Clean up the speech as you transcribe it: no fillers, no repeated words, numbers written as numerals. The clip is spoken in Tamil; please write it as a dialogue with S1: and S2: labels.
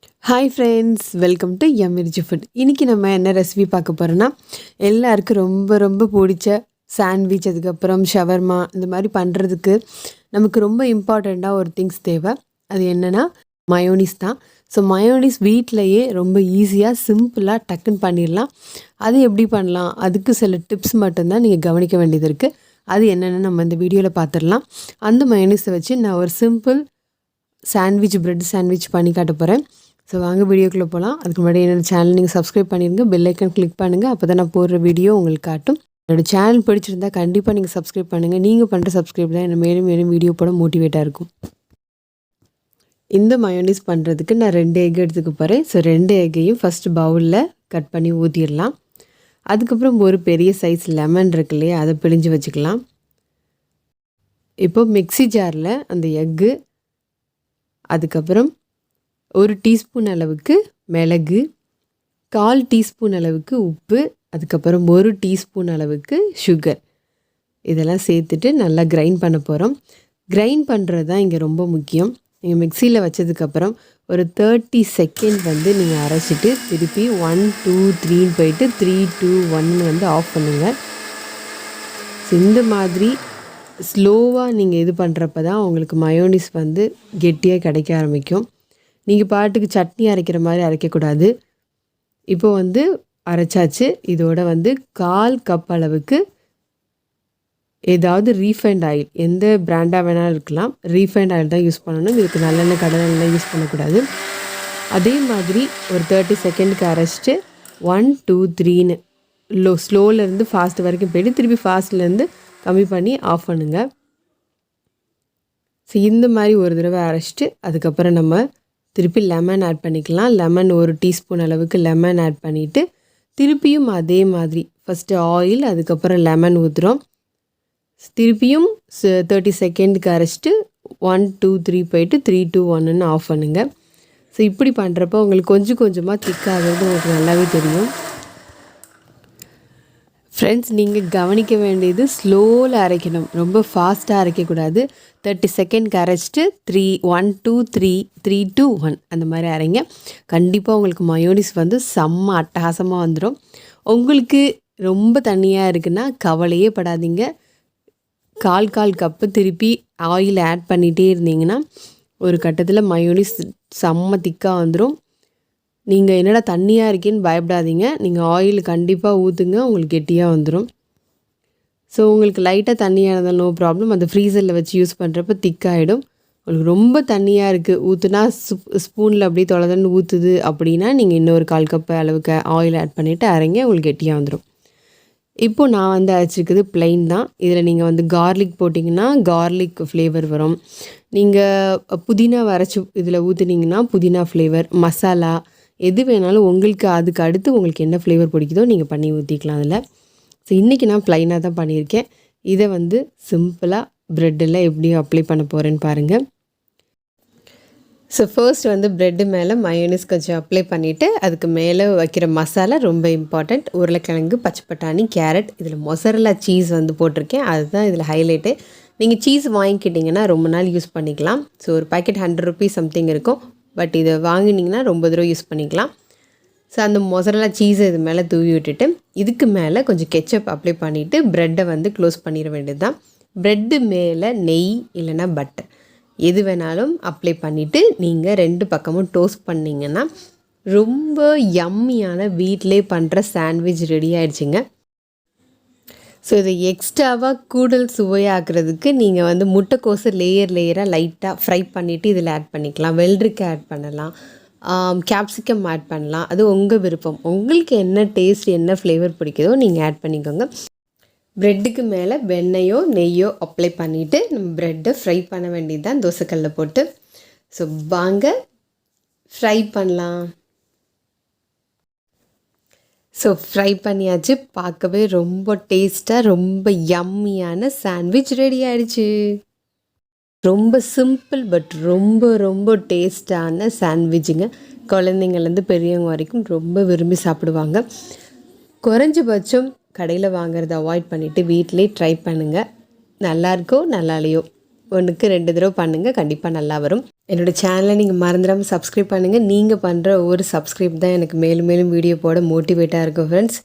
S1: ஹாய் ஃப்ரெண்ட்ஸ், வெல்கம் டு எம்மிர்ஜி ஃபுட். இன்றைக்கி நம்ம என்ன ரெசிபி பார்க்க போகிறோன்னா, எல்லாருக்கும் ரொம்ப ரொம்ப பிடிச்ச சாண்ட்விச், அதுக்கப்புறம் ஷவர்மா இந்த மாதிரி பண்ணுறதுக்கு நமக்கு ரொம்ப இம்பார்ட்டண்ட்டாக ஒரு திங்ஸ் தேவை. அது என்னென்னா மயோனிஸ் தான். ஸோ மயோனிஸ் வீட்டிலையே ரொம்ப ஈஸியாக சிம்பிளாக டக்குன்னு பண்ணிடலாம். அது எப்படி பண்ணலாம், அதுக்கு சில டிப்ஸ் மட்டும்தான் நீங்கள் கவனிக்க வேண்டியது இருக்குது. அது என்னென்னு நம்ம இந்த வீடியோவில் பார்த்துடலாம். அந்த மயோனிஸை வச்சு நான் ஒரு சிம்பிள் ப்ரெட் சாண்ட்விச் பண்ணி காட்ட போகிறேன். ஸோ வாங்க வீடியோக்குள்ளே போகலாம். அதுக்கு முன்னாடி என்னோடய சேனல் நீங்கள் சப்ஸ்கிரைப் பண்ணிடுங்க, பெல் ஐக்கன் கிளிக் பண்ணுங்கள். அப்போ தான் நான் போடுற வீடியோ உங்களுக்கு காட்டும். என்னோடய சேனல் பிடிச்சிருந்தா கண்டிப்பாக நீங்கள் சப்ஸ்கிரைப் பண்ணுங்கள். நீங்கள் பண்ணுற சப்ஸ்கிரைப் தான் என்ன மேலும் மேலும் வீடியோ போட மோட்டிவேட்டாக இருக்கும். இந்த மயோனிஸ் பண்ணுறதுக்கு நான் 2 எக் எடுத்துக்க போகிறேன். ஸோ 2 எக்கையும் ஃபஸ்ட்டு பவுலில் கட் பண்ணி ஊற்றிடலாம். அதுக்கப்புறம் ஒரு பெரிய சைஸ் லெமன் இருக்கு இல்லையா, அதை பிழிஞ்சு வச்சுக்கலாம். இப்போது மிக்ஸி ஜாரில் அந்த எக்கு, அதுக்கப்புறம் 1 டீஸ்பூன் அளவுக்கு மிளகு, 1/4 டீஸ்பூன் அளவுக்கு உப்பு, அதுக்கப்புறம் 1 டீஸ்பூன் அளவுக்கு சுகர், இதெல்லாம் சேர்த்துட்டு நல்லா கிரைண்ட் பண்ண போகிறோம். கிரைண்ட் பண்ணுறது தான் இங்கே ரொம்ப முக்கியம். நீங்கள் மிக்சியில் வச்சதுக்கப்புறம் ஒரு 30 செகண்ட் நீங்கள் அரைச்சிட்டு திருப்பி 1 2 3 போயிட்டு 3 2 1 ஆஃப் பண்ணுங்கள். இந்த மாதிரி ஸ்லோவாக நீங்கள் இது பண்ணுறப்ப தான் உங்களுக்கு மயோனிஸ் கெட்டியாக கிடைக்க ஆரம்பிக்கும். நீங்கள் பாட்டுக்கு சட்னி அரைக்கிற மாதிரி அரைக்கக்கூடாது. இப்போது அரைச்சாச்சு. இதோட 1/4 கப் அளவுக்கு ஏதாவது ரீஃபைண்ட் ஆயில், எந்த பிராண்டாக வேணாலும் இருக்கலாம், ரீஃபைண்ட் ஆயில் தான் யூஸ் பண்ணணும். இதுக்கு நல்லெண்ணெய் கடலெண்ணெய் யூஸ் பண்ணக்கூடாது. அதே மாதிரி ஒரு 30 செகண்டுக்கு அரைச்சிட்டு 1 2 3 ஸ்லோலேருந்து ஃபாஸ்ட் வரைக்கும் போய்ட்டு திருப்பி ஃபாஸ்ட்லேருந்து கம்மி பண்ணி ஆஃப் பண்ணுங்கள். ஸோ இந்த மாதிரி ஒரு தடவை அரைச்சிட்டு அதுக்கப்புறம் நம்ம திருப்பி லெமன் ஆட் பண்ணிக்கலாம். லெமன் 1 டீஸ்பூன் அளவுக்கு லெமன் ஆட் பண்ணிவிட்டு திருப்பியும் அதே மாதிரி ஃபஸ்ட்டு ஆயில், அதுக்கப்புறம் லெமன் ஊற்றுறோம். திருப்பியும் 30 செகண்டுக்கு அரைச்சிட்டு 1 2 3 போயிட்டு 3 2 1 ஆஃப் பண்ணுங்கள். ஸோ இப்படி பண்ணுறப்போ உங்களுக்கு கொஞ்சம் கொஞ்சமாக திக்காகிறது உங்களுக்கு நல்லாவே தெரியும். ஃப்ரெண்ட்ஸ், நீங்கள் கவனிக்க வேண்டியது ஸ்லோவில் அரைக்கணும், ரொம்ப ஃபாஸ்ட்டாக அரைக்கக்கூடாது. 30 செகண்ட்க்கு அரைச்சிட்டு 1 2 3 3 2 1 அந்த மாதிரி அரைங்க. கண்டிப்பாக உங்களுக்கு மயோனிஸ் செம்ம அட்டகாசமாக வந்துடும். உங்களுக்கு ரொம்ப தண்ணியாக இருக்குன்னா கவலையே படாதீங்க. 1/4 கப்பு திருப்பி ஆயில் ஆட் பண்ணிகிட்டே இருந்தீங்கன்னா ஒரு கட்டத்தில் மயோனிஸ் செம்ம திக்காக வந்துடும். நீங்கள் என்னடா தண்ணியாக இருக்கேன்னு பயப்படாதீங்க. நீங்கள் ஆயில் கண்டிப்பாக ஊற்றுங்க, உங்களுக்கு கெட்டியாக வந்துடும். ஸோ உங்களுக்கு லைட்டாக தண்ணியாக இருந்தாலும் நோ ப்ராப்ளம். அந்த ஃப்ரீசரில் வச்சு யூஸ் பண்ணுறப்ப திக்காகிடும். உங்களுக்கு ரொம்ப தண்ணியாக இருக்குது, ஊற்றுனா ஸ்பூனில் அப்படியே தொலைதன்னு ஊற்றுது அப்படின்னா நீங்கள் இன்னொரு 1/4 கப் அளவுக்கு ஆயில் ஆட் பண்ணிவிட்டு அரைங்க, உங்களுக்கு கெட்டியாக வந்துடும். இப்போது நான் அரைச்சிருக்குது ப்ளைன் தான். இதில் நீங்கள் கார்லிக் போட்டிங்கன்னா கார்லிக் ஃப்ளேவர் வரும். நீங்கள் புதினா அரைச்சி இதில் ஊற்றுனீங்கன்னா புதினா ஃப்ளேவர், மசாலா எது வேணாலும் உங்களுக்கு அதுக்கு அடுத்து உங்களுக்கு என்ன ஃப்ளேவர் பிடிக்குதோ நீங்கள் பண்ணி ஊற்றிக்கலாம் அதில். ஸோ இன்றைக்கி நான் ப்ளைனாக தான் பண்ணியிருக்கேன். இதை சிம்பிளாக ப்ரெட்டில் எப்படி அப்ளை பண்ண போகிறேன்னு பாருங்கள். ஸோ ஃபர்ஸ்ட் ப்ரெட்டு மேலே மயோனிஸ் கொஞ்சம் அப்ளை பண்ணிவிட்டு அதுக்கு மேலே வைக்கிற மசாலா ரொம்ப இம்பார்ட்டண்ட். உருளைக்கிழங்கு, பச்சை பட்டாணி, கேரட், இதில் மொசரல்லா சீஸ் போட்டிருக்கேன். அதுதான் இதில் ஹைலைட்டு. நீங்கள் சீஸ் வாங்கிக்கிட்டிங்கன்னா ரொம்ப நாள் யூஸ் பண்ணிக்கலாம். ஸோ ஒரு பேக்கெட் 100 ருபீஸ் சம்திங் இருக்கும். பட் இதை வாங்கினீங்கன்னா ரொம்ப தூரம் யூஸ் பண்ணிக்கலாம். ஸோ அந்த மொசரல்லா சீஸை இது மேலே தூவி விட்டுட்டு இதுக்கு மேலே கொஞ்சம் கெச்சப் அப்ளை பண்ணிவிட்டு ப்ரெட்டை க்ளோஸ் பண்ணிட வேண்டியது தான். ப்ரெட்டு மேலே நெய் இல்லைன்னா பட்டர் எது வேணாலும் அப்ளை பண்ணிவிட்டு நீங்கள் 2 பக்கமும் டோஸ்ட் பண்ணிங்கன்னா ரொம்ப யம்மியான வீட்டிலே பண்ணுற சாண்ட்விச் ரெடி ஆகிடுச்சிங்க. ஸோ இதை எக்ஸ்ட்ராவாக கூடுதல் சுவையாக்குறதுக்கு நீங்கள் முட்டைக்கோஸை லேயராக லைட்டாக ஃப்ரை பண்ணிவிட்டு இதில் ஆட் பண்ணிக்கலாம். வெள்ளரிக்காய் ஆட் பண்ணலாம், கேப்சிகம் ஆட் பண்ணலாம். அது உங்கள் விருப்பம். உங்களுக்கு என்ன டேஸ்ட், என்ன ஃப்ளேவர் பிடிக்குதோ நீங்கள் ஆட் பண்ணிக்கோங்க. ப்ரெட்டுக்கு மேலே வெண்ணெயோ நெய்யோ அப்ளை பண்ணிவிட்டு நம்ம ப்ரெட்டை ஃப்ரை பண்ண வேண்டியது தான் தோசைக்கல்லில் போட்டு. ஸோ வாங்க ஃப்ரை பண்ணலாம். ஸோ ஃப்ரை பண்ணியாச்சு. பார்க்கவே ரொம்ப டேஸ்ட்டாக ரொம்ப யம்மியான சாண்ட்விச் ரெடி ஆகிடுச்சு. ரொம்ப சிம்பிள் பட் ரொம்ப ரொம்ப டேஸ்டான சாண்ட்விட்சுங்க. குழந்தைங்கள்லேருந்து பெரியவங்க வரைக்கும் ரொம்ப விரும்பி சாப்பிடுவாங்க. குறைஞ்சபட்சம் கடையில் வாங்குறத அவாய்ட் பண்ணிவிட்டு வீட்டிலே ட்ரை பண்ணுங்கள். நல்லாயிருக்கோ நல்லாலையோ 1க்கு 2 தடவை பண்ணுங்கள், கண்டிப்பாக நல்லா வரும். என்னோடய சேனலை நீங்கள் மறந்துடாமல் சப்ஸ்கிரைப் பண்ணுங்கள். நீங்கள் பண்ணுற ஒவ்வொரு சப்ஸ்கிரைப் தான் எனக்கு மேலும் மேலும் வீடியோ போட மோட்டிவேட்டாக இருக்கும் ஃப்ரெண்ட்ஸ்.